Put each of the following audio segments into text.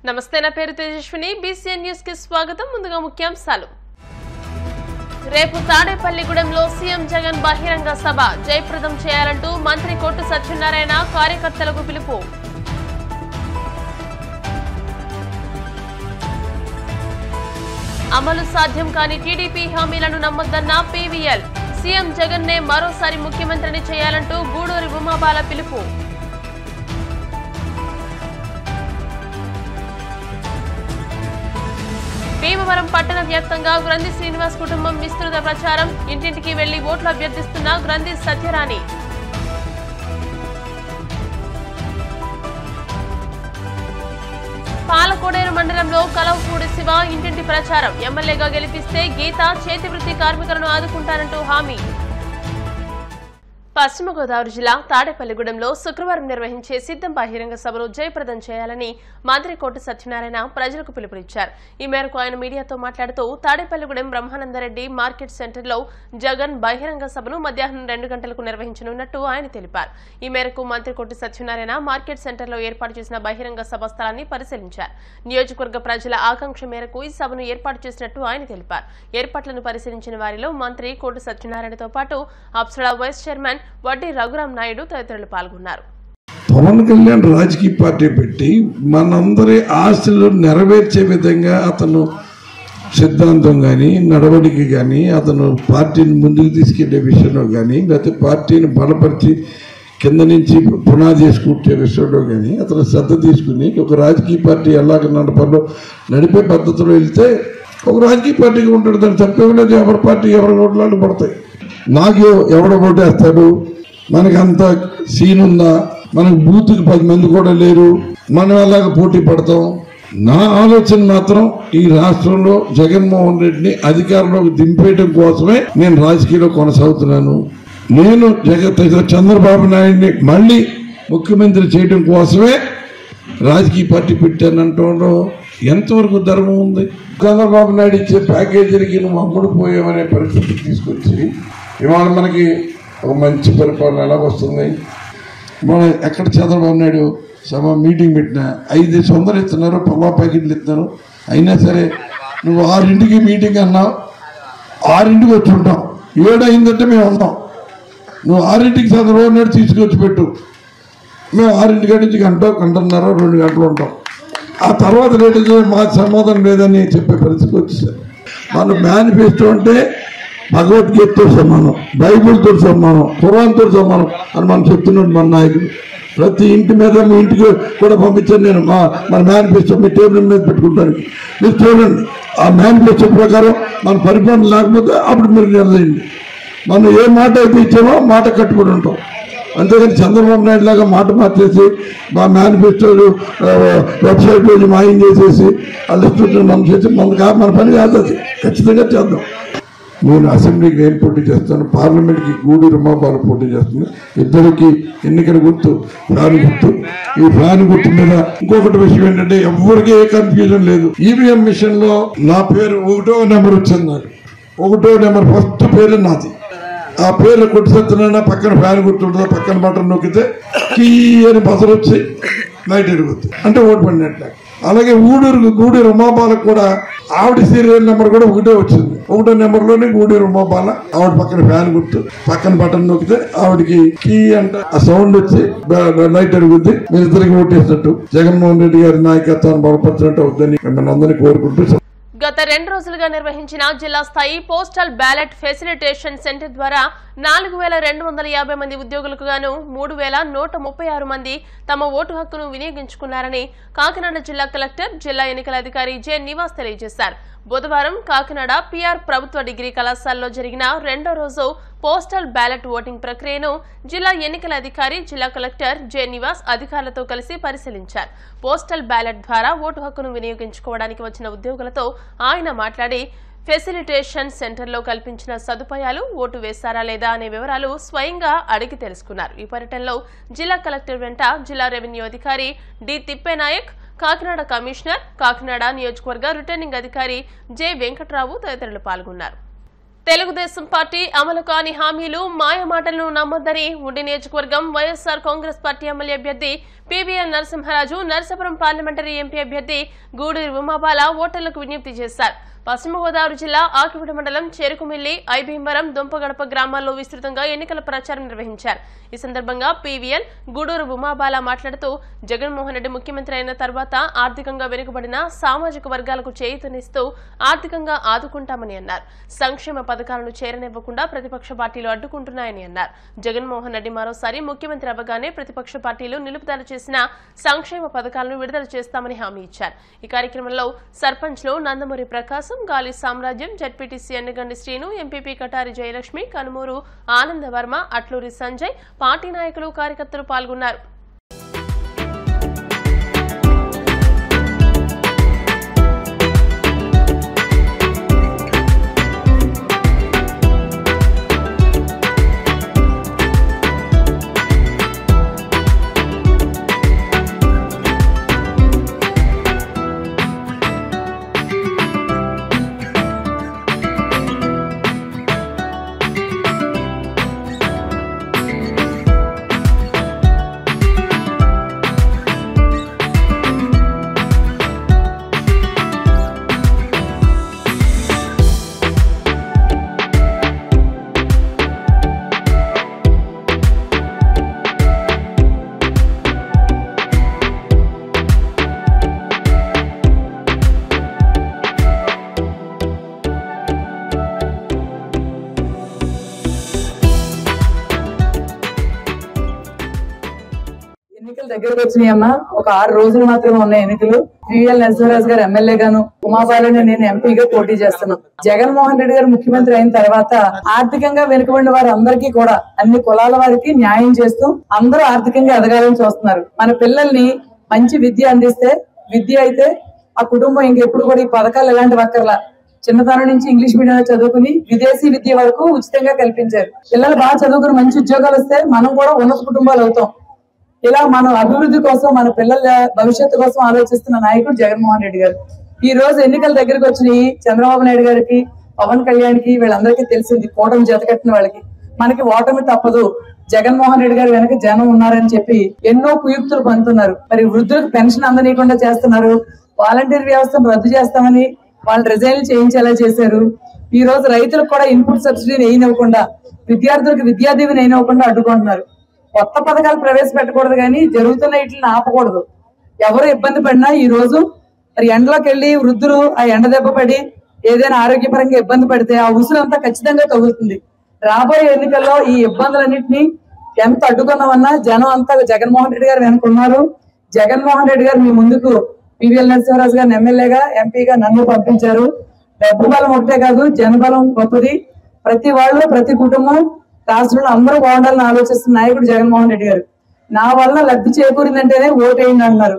నమస్తే నా పేరు తేజస్విని బీసీఎన్ న్యూస్ కి స్వాగతం ముందుగా ముఖ్యాంశాలు రేపు తాడేపల్లిగూడెంలో సీఎం జగన్ బహిరంగ సభ జయప్రదం చేయాలంటూ మంత్రి కొట్టు సత్యనారాయణ కార్యకర్తలకు పిలుపు అమలు సాధ్యం కాని టీడీపీ హామీలను నమ్మొద్దన్న పీవీఎల్ సీఎం జగన్ నే మరోసారి ముఖ్యమంత్రిని చేయాలంటూ గూడూరి ఉమాబాల పిలుపు భీమవరం పట్టణ వ్యాప్తంగా గ్రంథి శ్రీనివాస్ కుటుంబం విస్తృత ప్రచారం ఇంటింటికి వెళ్లి ఓట్లు అభ్యర్థిస్తున్న గ్రంథి సత్యరాణి పాలకోడేరు మండలంలో కలవపూడి శివ ఇంటింటి ప్రచారం ఎమ్మెల్యేగా గెలిపిస్తే గీత చేతివృత్తి కార్మికులను ఆదుకుంటారంటూ హామీ పశ్చిమ గోదావరి జిల్లా తాడేపల్లిగూడెంలో శుక్రవారం నిర్వహించే సిద్ధం బహిరంగ సభను జయప్రదం చేయాలని మంత్రి కొట్టు సత్యనారాయణ ప్రజలకు పిలుపునిచ్చారు. ఈ మేరకు ఆయన మీడియాతో మాట్లాడుతూ తాడేపల్లిగూడెం బ్రహ్మానందరెడ్డి మార్కెట్ సెంటర్లో జగన్ బహిరంగ సభను మధ్యాహ్నం 2 గంటలకు నిర్వహించనున్నట్టు ఆయన తెలిపారు. ఈ మేరకు మంత్రి కొట్టు సత్యనారాయణ మార్కెట్ సెంటర్లో ఏర్పాటు చేసిన బహిరంగ సభ స్థలాన్ని పరిశీలించారు. నియోజకవర్గ ప్రజల ఆకాంక్ష మేరకు ఈ సభను ఏర్పాటు చేసినట్టు ఆయన తెలిపారు. ఏర్పాట్లను పరిశీలించిన వారిలో మంత్రి కొట్టు సత్యనారాయణతో పాటు అప్సరా వైస్ చైర్మన్ వడ్డీ రఘురాం నాయుడు తదితరులు పాల్గొన్నారు. పవన్ కళ్యాణ్ రాజకీయ పార్టీ పెట్టి మనందరి ఆశలు నెరవేర్చే విధంగా అతను సిద్ధాంతం కానీ నడవడికి కానీ అతను పార్టీని ముందుకు తీసుకెళ్లే విషయంలో కానీ లేకపోతే పార్టీని బలపరిచి కింద నుంచి పునాది చేసుకుంటే విషయంలో కానీ అతను శ్రద్ధ తీసుకుని ఒక రాజకీయ పార్టీ ఎలాగ నడపాలో నడిపే పద్ధతిలో వెళ్తే ఒక రాజకీయ పార్టీకి ఉంటాడు. దాన్ని తప్పేమలేదు. ఎవరి పార్టీ ఎవరి ఓట్లు పడతాయి. నాకు ఎవడ ఓటేస్తాడు, మనకి అంత సీన్ ఉందా, మనకు బూత్కి 10 మంది కూడా లేరు, మనం ఎలాగ పోటీ పడతాం. నా ఆలోచన మాత్రం ఈ రాష్ట్రంలో జగన్మోహన్ రెడ్డిని అధికారంలోకి దింపేయడం కోసమే నేను రాజకీయంలో కొనసాగుతున్నాను. నేను చంద్రబాబు నాయుడిని మళ్ళీ ముఖ్యమంత్రి చేయడం కోసమే రాజకీయ పార్టీ పెట్టానంటూ ఎంతవరకు ధర్మం ఉంది? చంద్రబాబు నాయుడు ఇచ్చే ప్యాకేజీలకి నువ్వు అమ్ముడుపోయామనే పరిస్థితి తీసుకొచ్చి ఇవాళ మనకి ఒక మంచి పరిపాలన ఎలా వస్తుంది? మనం ఎక్కడ చంద్రబాబు నాయుడు సభ మీటింగ్ పెట్టినా 500 ఇస్తున్నారు, పల్లా ప్యాకెట్లు ఇస్తున్నారు. అయినా సరే నువ్వు 6ంటికి మీటింగ్ అన్నావు, 6ంటికి వచ్చి ఉంటాం. 7 అయిందంటే మేము ఉన్నాం. నువ్వు 6ంటికి చంద్రబాబు నాయుడు తీసుకొచ్చి పెట్టు, మేము 6ంటి నుంచి గంటన్నర 2 గంటలు ఉంటాం. ఆ తర్వాత రేటు మా సమాధానం లేదని చెప్పే పరిస్థితి వచ్చేసారు. మన మేనిఫెస్టో అంటే భగవద్గీతతో సమానం, బైబుల్తో సమానం, ఖురాన్తో సమానం అని మనం చెప్తున్నాడు మన నాయకుడు. ప్రతి ఇంటి మీద మీ ఇంటికి కూడా పంపించాను నేను మన మేనిఫెస్టో మీ టేబుల్ మీద పెట్టుకుంటాను. మీరు చూడండి, ఆ మేనిఫెస్టో ప్రకారం మన పరిపాలన లేకపోతే అప్పుడు మీరు నిర్ణయించండి. మనం ఏ మాట అయితే ఇచ్చామో మాట కట్టుబడి ఉంటాం. అంతేగాని చంద్రబాబు నాయుడు లాగా మాట మార్చేసి మా మేనిఫెస్టోలు వెబ్సైట్ రోజు మాయం చేసేసి వాళ్ళు మనం చేసి మన పని కాదు. అది ఖచ్చితంగా చేద్దాం. నేను అసెంబ్లీకి నేను పోటీ చేస్తాను, పార్లమెంట్కి గూడూరి ఉమాబాల పోటీ చేస్తుంది. ఇద్దరికి ఎన్నికల గుర్తు ఫ్యాన్ గుర్తు. ఈ ఫ్యాన్ గుర్తు మీద ఇంకొకటి విషయం ఏంటంటే ఎవరికి ఏ కన్ఫ్యూజన్ లేదు. ఈవీఎం మిషన్ లో నా పేరు 1వ నెంబర్ వచ్చింది. నాకు 1వ నెంబర్ ఫస్ట్ పేరు నాది. ఆ పేర్లు కొట్టి సత్తున్నా పక్కన ఫ్యాన్ గుర్తుంటుందా, పక్కన బటన్ నొక్కితే కీ అని బసరు వచ్చి లైట్ ఎరుగుతుంది అంటే ఓటు పడినట్లే. అలాగే గూడూరు ఉమాబాలకు కూడా ఆవిడ సీరియల్ నెంబర్ కూడా 1వ వచ్చింది. 1వ నెంబర్లోనే గూడూరు ఉమాబాల. ఆవిడ పక్కన ఫ్యాన్ గుర్తు, పక్కన బటన్ నొక్కితే ఆవిడకి కీ అంటే ఆ సౌండ్ వచ్చి లైట్ ఎరుగుద్ది. మీరు ఇద్దరికి ఓటేసినట్టు జగన్మోహన్ రెడ్డి గారి నాయకత్వాన్ని బలపరిచినట్టు అవుతుందని మిమ్మల్ని అందరినీ కోరుకుంటూ గత 2 రోజులుగా నిర్వహించిన జిల్లా స్థాయి పోస్టల్ బ్యాలెట్ ఫెసిలిటేషన్ సెంటర్ ద్వారా 4250 మంది ఉద్యోగులకు గాను 3136 మంది తమ ఓటు హక్కును వినియోగించుకున్నారని కాకినాడ జిల్లా కలెక్టర్, జిల్లా ఎన్నికల అధికారి జె నివాస్ తెలియజేశారు. బుధవారం కాకినాడ పిఆర్ ప్రభుత్వ డిగ్రీ కళాశాలలో జరిగిన 2వ రోజు పోస్టల్ బ్యాలెట్ ఓటింగ్ ప్రక్రియను జిల్లా ఎన్నికల అధికారి, జిల్లా కలెక్టర్ జె నివాస్ అధికారులతో కలిసి పరిశీలించారు. పోస్టల్ బ్యాలెట్ ద్వారా ఓటు హక్కును వినియోగించుకోవడానికి వచ్చిన ఉద్యోగులతో ఆయన మాట్లాడి ఫెసిలిటేషన్ సెంటర్లో కల్పించిన సదుపాయాలు, ఓటు వేశారా లేదా అనే వివరాలు స్వయంగా అడిగి తెలుసుకున్నారు. ఈ పర్యటనలో జిల్లా కలెక్టర్ వెంట జిల్లా రెవెన్యూ అధికారి డి తిప్పేనాయక్, కాకినాడ కమిషనర్, కాకినాడ నియోజకవర్గ రిటర్నింగ్ అధికారి జె వెంకట్రావు తదితరులు పాల్గొన్నారు. తెలుగుదేశం పార్టీ అమలు కాని హామీలు మాయమాటలను నమ్మొద్దని ఉండి నియోజకవర్గం వైఎస్ఆర్ కాంగ్రెస్ పార్టీ ఎమ్మెల్యే అభ్యర్థి PVL Narasimharaju Narsapuram parliamentary MP అభ్యర్థి గూడూరి ఉమాబాల ఓటర్లకు విజ్ఞప్తి చేశారు. పశ్చిమ గోదావరి జిల్లా ఆకివీడు మండలం చెరుకుమిల్లి, ఐభీంవరం, దుంపగడప గ్రామాల్లో విస్తృతంగా ఎన్నికల ప్రచారం నిర్వహించారు. ఈ సందర్భంగా పీవీఎల్ గూడూరు ఉమాబాల మాట్లాడుతూ జగన్మోహన్ రెడ్డి ముఖ్యమంత్రి అయిన తర్వాత ఆర్థికంగా వెనుకబడిన సామాజిక వర్గాలకు చేయూతనిస్తూ ఆర్థికంగా ఆదుకుంటామని అన్నారు. సంక్షేమ పథకాలను చేరనివ్వకుండా ప్రతిపక్ష పార్టీలు అడ్డుకుంటున్నాయని అన్నారు. జగన్మోహన్ రెడ్డి మరోసారి ముఖ్యమంత్రి అవ్వగానే ప్రతిపక్ష పార్టీలు నిలుపుదల చేసిన సంక్షేమ పథకాలను విడుదల చేస్తామని హామీ ఇచ్చారు. ఈ కార్యక్రమంలో సర్పంచ్లు Nandamuri Prakasam, Gali Samrajyam, ZPTC Ennagandi Srinu, MPP Katari Jayalakshmi, Kanumuru Anandavarma, Atluri Sanjay, party నాయకులు, కార్యకర్తలు పాల్గొన్నారు. దగ్గరకు వచ్చినాయమ్మా. ఒక 6 రోజులు మాత్రమే ఉన్నాయి ఎన్నికలు. పీవీఎల్ నరసింహరాజు గారు ఎమ్మెల్యే గాను, ఉమాబాలని నేను ఎంపీగా పోటీ చేస్తున్నాను. జగన్మోహన్ రెడ్డి గారు ముఖ్యమంత్రి అయిన తర్వాత ఆర్థికంగా వెనుకబడిన వారు అందరికీ కూడా అన్ని కులాల వారికి న్యాయం చేస్తూ అందరూ ఆర్థికంగా ఎదగాలని చూస్తున్నారు. మన పిల్లల్ని మంచి విద్య అందిస్తే, విద్య అయితే ఆ కుటుంబం ఇంకెప్పుడు కూడా ఈ పథకాలు ఎలాంటి వక్కర్లా చిన్నతనం నుంచి ఇంగ్లీష్ మీడియంలో చదువుకుని విదేశీ విద్య వరకు ఉచితంగా కల్పించారు. పిల్లలు బాగా చదువుకుని మంచి ఉద్యోగాలు వస్తే మనం కూడా ఉన్నత కుటుంబాలు అవుతాం. ఇలా మనం అభివృద్ధి కోసం, మన పిల్లల భవిష్యత్తు కోసం ఆలోచిస్తున్న నాయకుడు జగన్మోహన్ రెడ్డి గారు. ఈ రోజు ఎన్నికల దగ్గరకు వచ్చినాయి. చంద్రబాబు నాయుడు గారికి, పవన్ కళ్యాణ్కి, వీళ్ళందరికీ తెలిసింది కూటమి జతకట్టిన వాళ్ళకి మనకి ఓటమి తప్పదు, జగన్మోహన్ రెడ్డి గారు వెనక జనం ఉన్నారని చెప్పి ఎన్నో కుయుక్తులు పంతున్నారు. మరి వృద్ధులకు పెన్షన్ అందనీయకుండా చేస్తున్నారు. వాలంటీర్ వ్యవస్థను రద్దు చేస్తామని వాళ్ళు రిజైన్ చేయించేలా చేశారు. ఈ రోజు రైతులకు కూడా ఇన్పుట్ సబ్సిడీని వేయనివ్వకుండా, విద్యార్థులకు విద్యా దీవెని వేయనివ్వకుండా అడ్డుకుంటున్నారు. కొత్త పథకాలు ప్రవేశపెట్టకూడదు కానీ జరుగుతున్న వీటిని ఆపకూడదు. ఎవరు ఇబ్బంది పడినా ఈ రోజు మరి ఎండలోకి వెళ్లి వృద్ధులు ఆ ఎండ దెబ్బ పడి ఏదైనా ఆరోగ్యపరంగా ఇబ్బంది పడితే ఆ ఉసురంతా ఖచ్చితంగా తగులుతుంది. రాబోయే ఎన్నికల్లో ఈ ఇబ్బందులన్నింటినీ ఎంత అడ్డుకున్నామన్నా జనం అంతా జగన్మోహన్ రెడ్డి గారు వెనుకున్నారు. జగన్మోహన్ రెడ్డి గారు మీ ముందుకు పీవీఎల్ నరసింహరాజు గారిని ఎమ్మెల్యేగా, ఎంపీగా నన్ను పంపించారు. డబ్బు బలం ఒకటే కాదు, జనబలం గొప్పది. ప్రతి వాళ్ళు, ప్రతి కుటుంబం, రాష్ట్రంలో అందరూ బాగుండాలని ఆలోచిస్తున్న నాయకుడు జగన్మోహన్ రెడ్డి గారు. నా వల్ల లబ్ధి చేకూరిందంటేనే ఓటేయండి అంటున్నారు.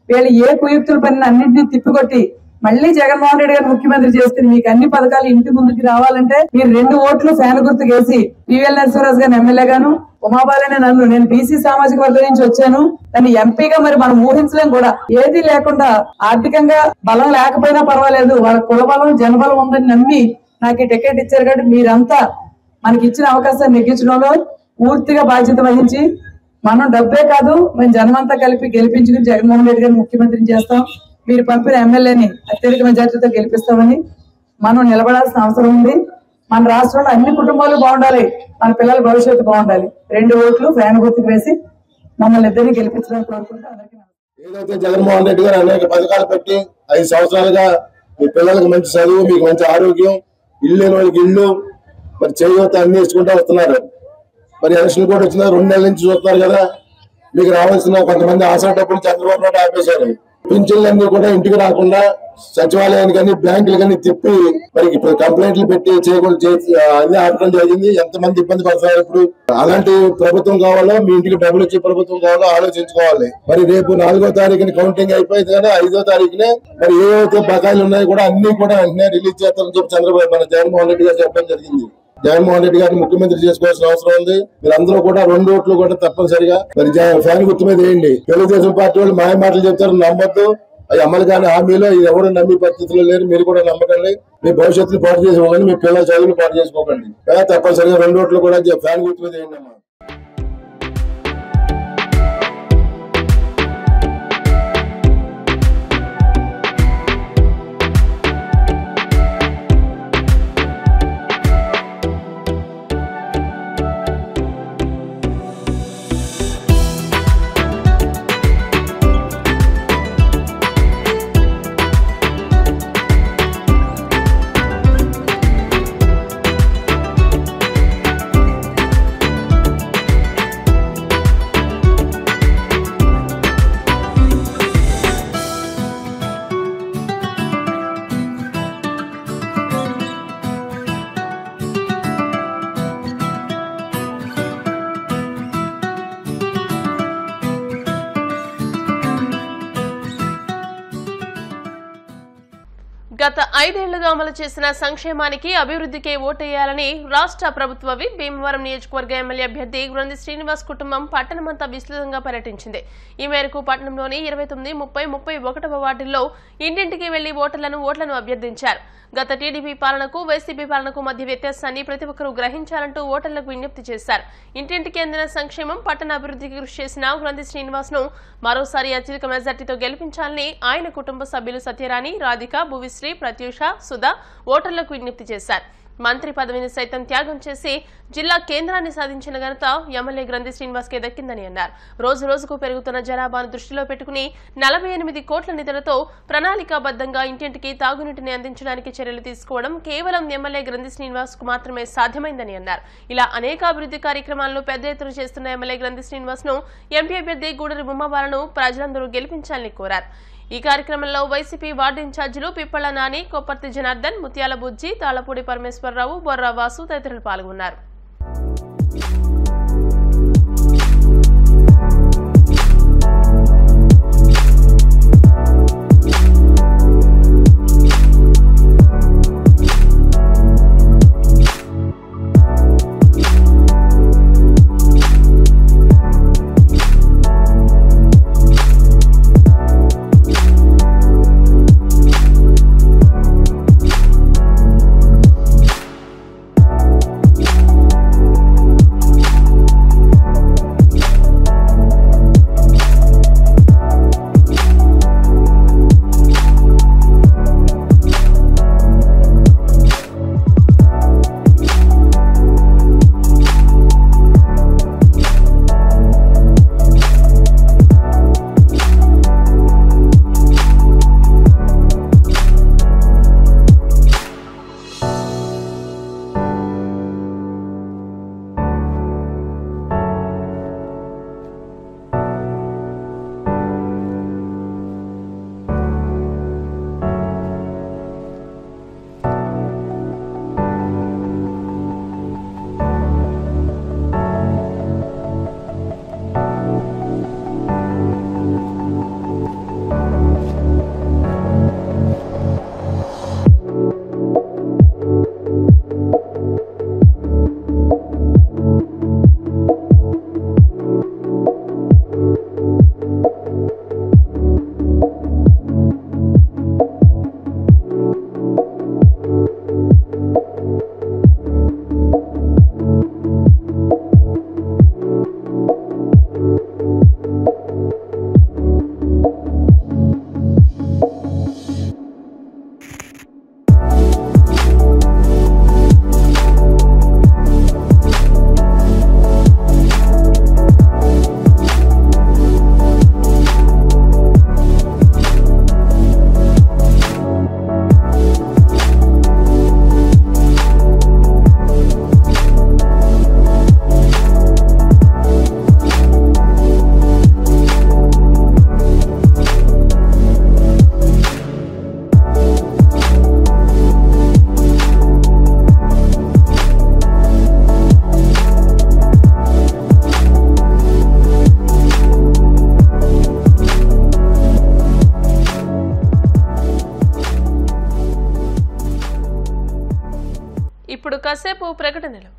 వీళ్ళు ఏ కుయుక్తుల పని అన్నింటినీ తిప్పికొట్టి మళ్ళీ జగన్మోహన్ రెడ్డి గారు ముఖ్యమంత్రి చేస్తే మీకు అన్ని పథకాలు ఇంటి ముందుకు రావాలంటే మీరు 2 ఓట్లు ఫ్యాన్ గుర్తుకేసి పీవీఎల్ నరసింహరాజు గారిని ఎమ్మెల్యేగాను, ఉమాబాలని నన్ను, నేను బీసీ సామాజిక వర్గం నుంచి వచ్చాను, దాన్ని ఎంపీగా మరి మనం ఊహించలేం కూడా. ఏది లేకుండా ఆర్థికంగా బలం లేకపోయినా పర్వాలేదు, వాళ్ళ కులబలం, జనబలం ఉందని నమ్మి నాకు ఈ టికెట్ ఇచ్చారు. కాబట్టి మీరంతా మనకి ఇచ్చిన అవకాశాన్ని నెగ్గించడంలో పూర్తిగా బాధ్యత వహించి మనం డబ్బే కాదు మేము జనమంతా కలిపి గెలిపించుకుని జగన్మోహన్ రెడ్డి గారిని ముఖ్యమంత్రిని చేస్తాం. మీరు పంపిన ఎమ్మెల్యేని అత్యధిక మెజార్టీతో గెలిపిస్తామని మనం నిలబడాల్సిన అవసరం ఉంది. మన రాష్ట్రంలో అన్ని కుటుంబాలు బాగుండాలి, మన పిల్లల భవిష్యత్తు బాగుండాలి. 2 ఓట్లు ఫ్యాన్ గుర్తుకు వేసి మమ్మల్ని ఇద్దరిని గెలిపించడానికి కోరుకుంటూ అందరికీ ఏదైతే జగన్మోహన్ రెడ్డి గారు అనేక పథకాలు పెట్టి 5 సంవత్సరాలుగా మీ పిల్లలకు మంచి చదువు, మీకు మంచి ఆరోగ్యం, ఇల్లు లేని వాళ్ళకి ఇల్లు, మరి చేయూత అన్ని ఇచ్చుకుంటూ వస్తున్నారు. మరి ఎలక్షన్ కూడా వచ్చిన 2 నెలల నుంచి చూస్తున్నారు కదా. మీకు రావాల్సిన కొంతమంది ఆశా డబ్బులు చంద్రబాబు నాయుడు ఆపేశారు. పింఛన్లన్నీ కూడా ఇంటికి రాకుండా సచివాలయానికి కానీ బ్యాంకులు కానీ తిప్పి మరి ఇప్పుడు కంప్లైంట్లు పెట్టి అన్ని ఆపడం జరిగింది. ఎంతమంది ఇబ్బంది పడుతున్నారు. ఇప్పుడు అలాంటి ప్రభుత్వం కావాలో, మీ ఇంటికి డబ్బులు ఇచ్చే ప్రభుత్వం కావాలో ఆలోచించుకోవాలి. మరి రేపు 4వ తారీఖుని కౌంటింగ్ అయిపోయింది కదా, 5వ తారీఖునే మరి ఏవైతే బకాయిలు ఉన్నాయో కూడా అన్ని కూడా వెంటనే రిలీజ్ చేస్తారని చెప్పి మన జగన్మోహన్ రెడ్డి గారు చెప్పడం జరిగింది. జగన్మోహన్ రెడ్డి గారిని ముఖ్యమంత్రి చేసుకోవాల్సిన అవసరం ఉంది. మీరందరూ కూడా 2 ఓట్లు కూడా తప్పనిసరిగా మరి ఫ్యాన్ గుర్తు మీద వేయండి. తెలుగుదేశం పార్టీ వాళ్ళు మాయ మాటలు చెప్తారు, నమ్మొద్దు. అవి అమలు కాని హామీలో ఎవరు నమ్మే పరిస్థితుల్లో లేరు. మీరు కూడా నమ్మకండి. మీ భవిష్యత్తును పాటు చేసుకోకండి, మీ పిల్లల చదువులు పాటు చేసుకోకండి. తప్పనిసరిగా 2 ఓట్లు కూడా ఫ్యాన్ గుర్తు మీద వేయండి అమ్మా. గత 5 ఏళ్లుగా అమలు చేసిన సంక్షేమానికి అభివృద్ధికే ఓటేయాలని రాష్ట్ర ప్రభుత్వ విప్ భీమవరం నియోజకవర్గ ఎమ్మెల్యే అభ్యర్థి గ్రంథి శ్రీనివాస్ కుటుంబం పట్టణమంతా విస్తృతంగా పర్యటించింది. ఈ మేరకు పట్టణంలోని 29, 30, 31వ వార్డుల్లో ఇంటింటికి వెళ్లి ఓట్లను అభ్యర్థించారు. గత టీడీపీ పాలనకు వైసీపీ పాలనకు మధ్య వ్యత్యాసాన్ని ప్రతి ఒక్కరూ గ్రహించాలంటూ ఓటర్లకు విజ్ఞప్తి చేశారు. ఇంటింటికి అందిన సంక్షేమం, పట్టణ అభివృద్ధికి కృషి చేసిన గ్రంథి శ్రీనివాస్ ను మరోసారి అత్యధిక మెజార్టీతో గెలిపించాలని ఆయన కుటుంబ సభ్యులు సత్యరాణి, రాధిక, భువిశ్రీ, ప్రత్యూష, సుధా ఓటర్లకు విజ్ఞప్తి చేశారు. మంత్రి పదవిని సైతం త్యాగం చేసి జిల్లా కేంద్రాన్ని సాధించిన ఘనత ఎమ్మెల్యే గ్రంథి శ్రీనివాస్ కే దక్కిందని అన్నారు. రోజు రోజుకు పెరుగుతున్న జనాభాను దృష్టిలో పెట్టుకుని 48 కోట్ల నిధులతో ప్రణాళికాబద్దంగా ఇంటింటికి తాగునీటిని అందించడానికి చర్యలు తీసుకోవడం కేవలం ఎమ్మెల్యే గ్రంథి శ్రీనివాస్ కు మాత్రమే సాధ్యమైందని అన్నారు. ఇలా అనేక అభివృద్ధి కార్యక్రమాలను పెద్ద ఎత్తున చేస్తున్న ఎమ్మెల్యే గ్రంథి శ్రీనివాస్ ను ఎంపీ అభ్యర్థి గూడూరి ఉమాబాలను ప్రజలందరూ గెలిపించాలని కోరారు. ఈ కార్యక్రమంలో వైసీపీ వార్డు ఇన్ఛార్జీలు పిప్పళ్ల నాని, కొప్పర్తి జనార్దన్, ముత్యాల బుజ్జి, తాళపూడి పరమేశ్వరరావు, బొర్రా వాసు తదితరులు పాల్గొన్నారు. ఇప్పుడు కాసేపు ప్రకటనలు.